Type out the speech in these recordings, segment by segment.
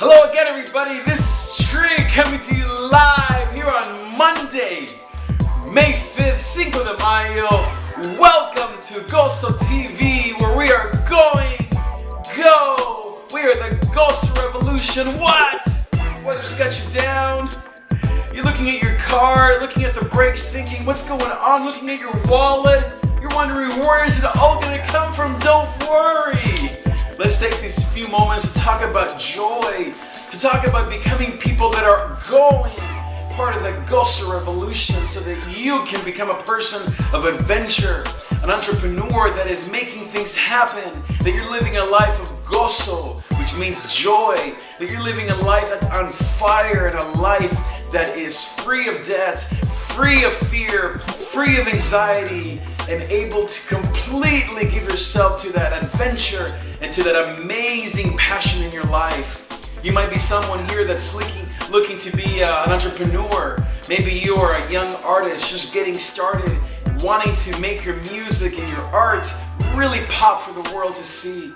Hello again, everybody. This is Trig coming to you live here on Monday, May 5th, Cinco de Mayo. Welcome to GOZOtv, where we are going go. We are the GOZO revolution. What? Weather's got you down. You're looking at your car, looking at the brakes, thinking, what's going on? Looking at your wallet. You're wondering, where is it all going to come from? Don't worry. Let's take these few moments to talk about joy, to talk about becoming people that are going part of the GOZO revolution so that you can become a person of adventure, an entrepreneur that is making things happen, that you're living a life of GOZO, which means joy, that you're living a life that's on fire and a life that is free of debt, free of fear, free of anxiety, and able to completely give yourself to that adventure and to that amazing passion in your life. You might be someone here that's looking to be an entrepreneur. Maybe you are a young artist just getting started, wanting to make your music and your art really pop for the world to see.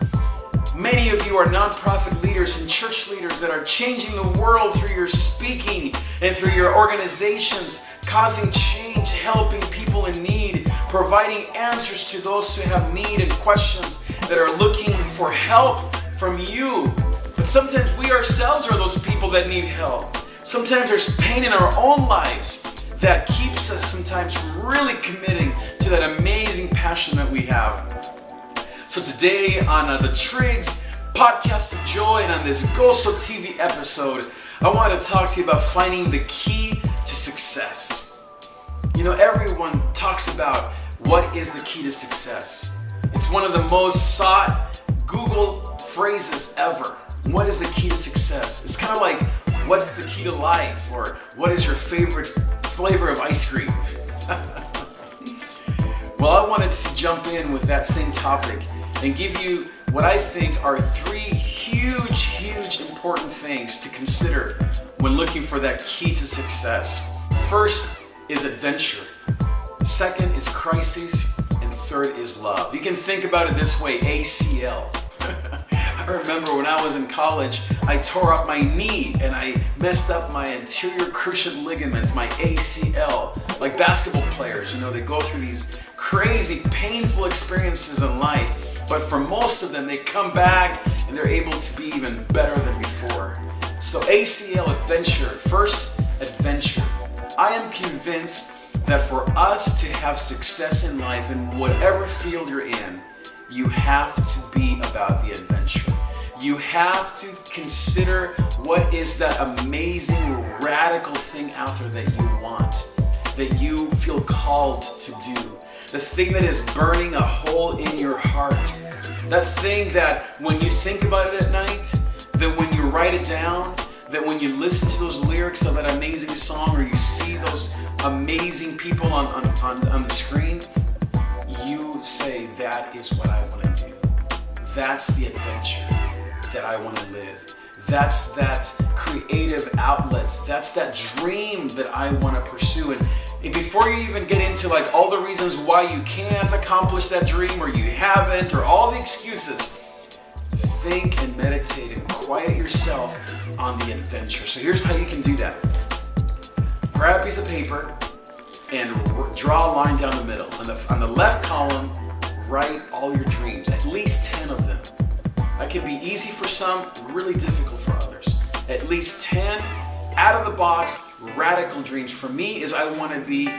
Many of you are nonprofit leaders and church leaders that are changing the world through your speaking and through your organizations, causing change, helping people in need, providing answers to those who have need and questions that are looking for help from you. But sometimes we ourselves are those people that need help. Sometimes there's pain in our own lives that keeps us sometimes from really committing to that amazing passion that we have. So today on the Trig's Podcast of Joy and on this GOZOtv episode, I want to talk to you about finding the key to success. You know, everyone talks about what is the key to success. It's one of the most sought Google phrases ever. What is the key to success? It's kind of like, what's the key to life? Or what is your favorite flavor of ice cream? Well, I wanted to jump in with that same topic and give you what I think are three huge important things to consider when looking for that key to success. First is adventure. Second is crisis. And third is love. You can think about it this way, ACL. I remember when I was in college, I tore up my knee and I messed up my anterior cruciate ligament, my ACL. Like basketball players, you know, they go through these crazy, painful experiences in life. But for most of them, they come back and they're able to be even better than before. So ACL adventure, first adventure. I am convinced that for us to have success in life in whatever field you're in, you have to be about the adventure. You have to consider what is that amazing, radical thing out there that you want, that you feel called to do. The thing that is burning a hole in your heart. That thing that when you think about it at night, that when you write it down, that when you listen to those lyrics of that amazing song or you see those amazing people on the screen, you say, that is what I want to do. That's the adventure that I want to live. That's that creative outlet. That's that dream that I want to pursue. And before you even get into like all the reasons why you can't accomplish that dream or you haven't or all the excuses, think and meditate and quiet yourself on the adventure. So here's how you can do that. Grab a piece of paper and draw a line down the middle. On the left column, write all your dreams, at least 10 of them. That can be easy for some, really difficult for others. At least 10 out of the box, radical dreams. For me is I want to be,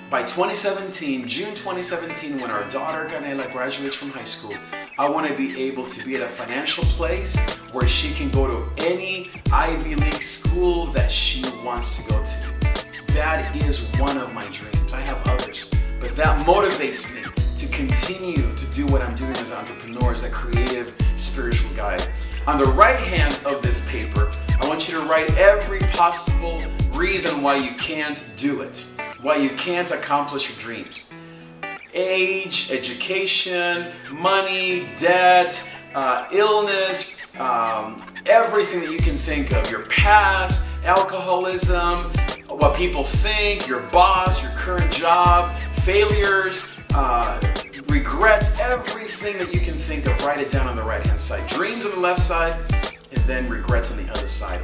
by 2017, June 2017, when our daughter Canela graduates from high school, I want to be able to be at a financial place where she can go to any Ivy League school that she wants to go to. That is one of my dreams. I have others, but that motivates me to continue to do what I'm doing as an entrepreneur, as a creative, spiritual guide. On the right hand of this paper, I want you to write every possible reason why you can't do it, why you can't accomplish your dreams. Age, education, money, debt, illness, everything that you can think of, your past, alcoholism, what people think, your boss, your current job, failures, regrets, everything that you can think of, write it down on the right hand side. Dreams on the left side, and then regrets threats on the other side,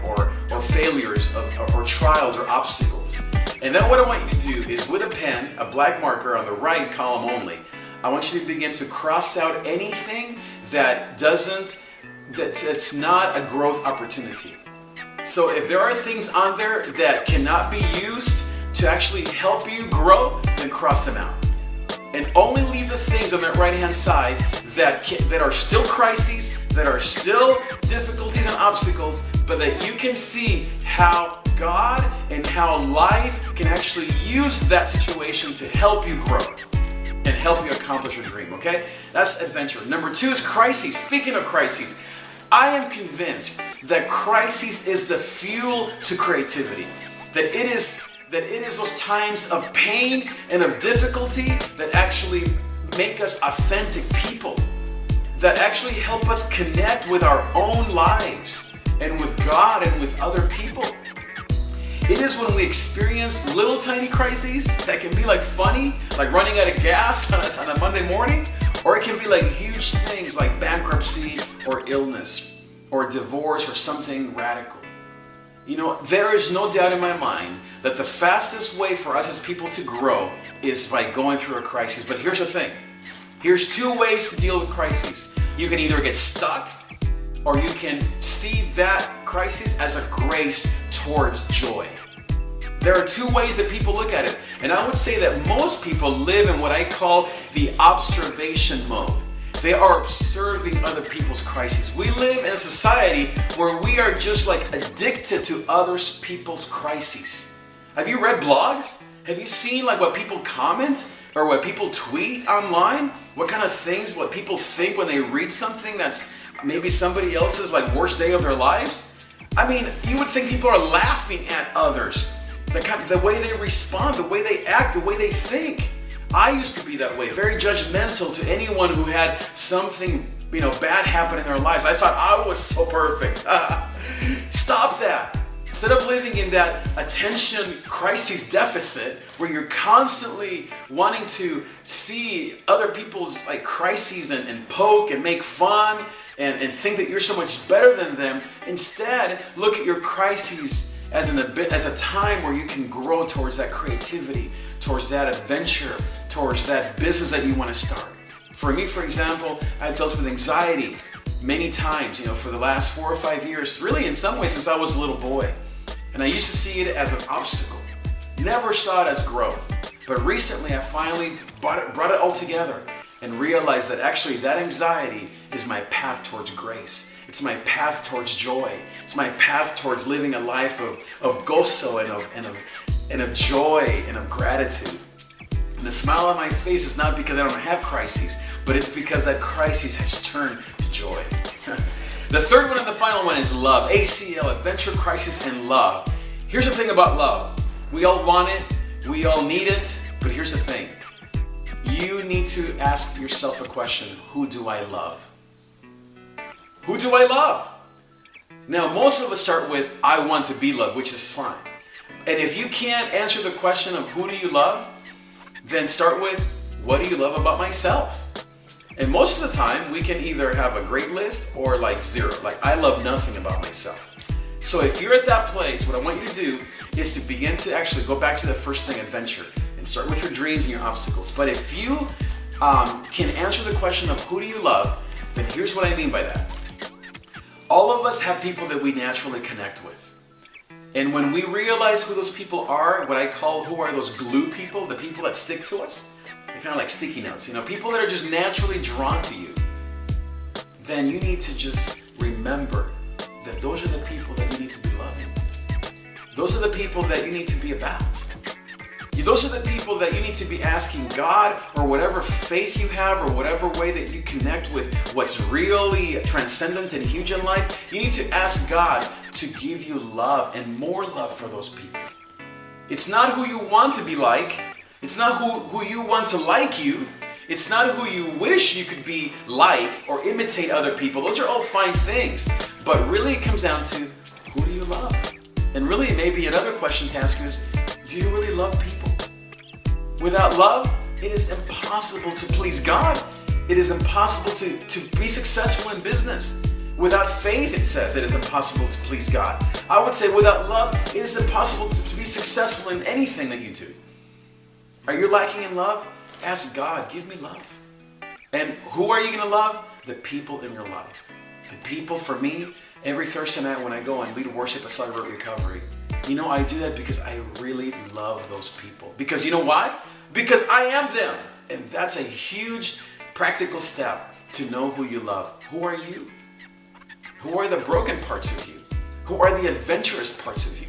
or failures, or trials, or obstacles. And then what I want you to do is, with a pen, a black marker on the right column only, I want you to begin to cross out anything that's not a growth opportunity. So if there are things on there that cannot be used to actually help you grow, then cross them out. And only leave the things on that right-hand side that are still crises, that are still difficulties and obstacles, but that you can see how God and how life can actually use that situation to help you grow and help you accomplish your dream, okay? That's adventure. Number 2 is crises. Speaking of crises, I am convinced that crises is the fuel to creativity. That it is those times of pain and of difficulty that actually make us authentic people, that actually help us connect with our own lives and with God and with other people. It is when we experience little tiny crises that can be like funny, like running out of gas on a Monday morning, or it can be like huge things like bankruptcy or illness or divorce or something radical. You know, there is no doubt in my mind that the fastest way for us as people to grow is by going through a crisis. But here's the thing. Here's 2 ways to deal with crises. You can either get stuck, or you can see that crisis as a grace towards joy. There are 2 ways that people look at it. And I would say that most people live in what I call the observation mode. They are observing other people's crises. We live in a society where we are just like addicted to other people's crises. Have you read blogs? Have you seen like what people comment or what people tweet online? What kind of things, what people think when they read something that's maybe somebody else's like worst day of their lives? I mean, you would think people are laughing at others. The way they respond, the way they act, the way they think. I used to be that way, very judgmental to anyone who had something, bad happen in their lives. I thought I was so perfect. Stop that. Instead of living in that attention crisis deficit where you're constantly wanting to see other people's like crises and poke and make fun and think that you're so much better than them, instead look at your crises as a time where you can grow towards that creativity, towards that adventure, towards that business that you want to start. For me, for example, I've dealt with anxiety many times, for the last 4 or 5 years, really in some ways since I was a little boy. And I used to see it as an obstacle, never saw it as growth. But recently I finally brought it all together and realized that actually that anxiety is my path towards grace. It's my path towards joy. It's my path towards living a life of GOZO and of joy and of gratitude. And the smile on my face is not because I don't have crises, but it's because that crisis has turned to joy. The third one and the final one is love. ACL, adventure, crisis, and love. Here's the thing about love. We all want it, we all need it, but here's the thing. You need to ask yourself a question. Who do I love? Who do I love? Now, most of us start with, I want to be loved, which is fine. And if you can't answer the question of who do you love, then start with, what do you love about myself? And most of the time, we can either have a great list or like 0. Like, I love nothing about myself. So if you're at that place, what I want you to do is to begin to actually go back to the first thing, adventure, and start with your dreams and your obstacles. But if you can answer the question of who do you love, then here's what I mean by that. All of us have people that we naturally connect with. And when we realize who those people are, what I call who are those glue people, the people that stick to us, they're kind of like sticky notes, people that are just naturally drawn to you, then you need to just remember that those are the people that you need to be loving. Those are the people that you need to be about. Those are the people that you need to be asking God, or whatever faith you have, or whatever way that you connect with what's really transcendent and huge in life. You need to ask God to give you love and more love for those people. It's not who you want to be like. It's not who you want to like you. It's not who you wish you could be like or imitate other people. Those are all fine things. But really it comes down to, who do you love? And really maybe another question to ask you is, do you really love people? Without love, it is impossible to please God. It is impossible to be successful in business. Without faith, it says, it is impossible to please God. I would say without love, it is impossible to be successful in anything that you do. Are you lacking in love? Ask God, give me love. And who are you going to love? The people in your life. The people, for me, every Thursday night when I go and lead worship at Celebrate Recovery, you know, I do that because I really love those people. Because you know why? Because I am them. And that's a huge practical step to know who you love. Who are you? Who are the broken parts of you? Who are the adventurous parts of you?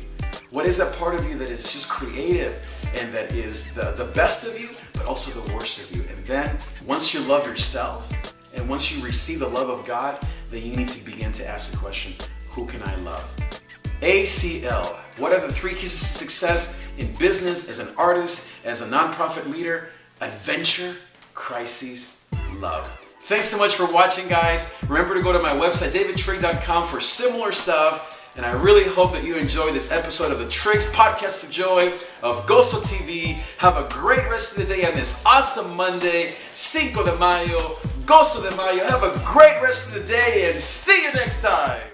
What is that part of you that is just creative and that is the best of you, but also the worst of you? And then once you love yourself and once you receive the love of God, then you need to begin to ask the question, who can I love? ACL. What are the 3 keys to success in business, as an artist, as a nonprofit leader? Adventure, crises, love. Thanks so much for watching, guys. Remember to go to my website, davidtrig.com, for similar stuff. And I really hope that you enjoyed this episode of the Trig's Podcast of Joy of GOZOtv. Have a great rest of the day on this awesome Monday, Cinco de Mayo, Gozo de Mayo. Have a great rest of the day and see you next time.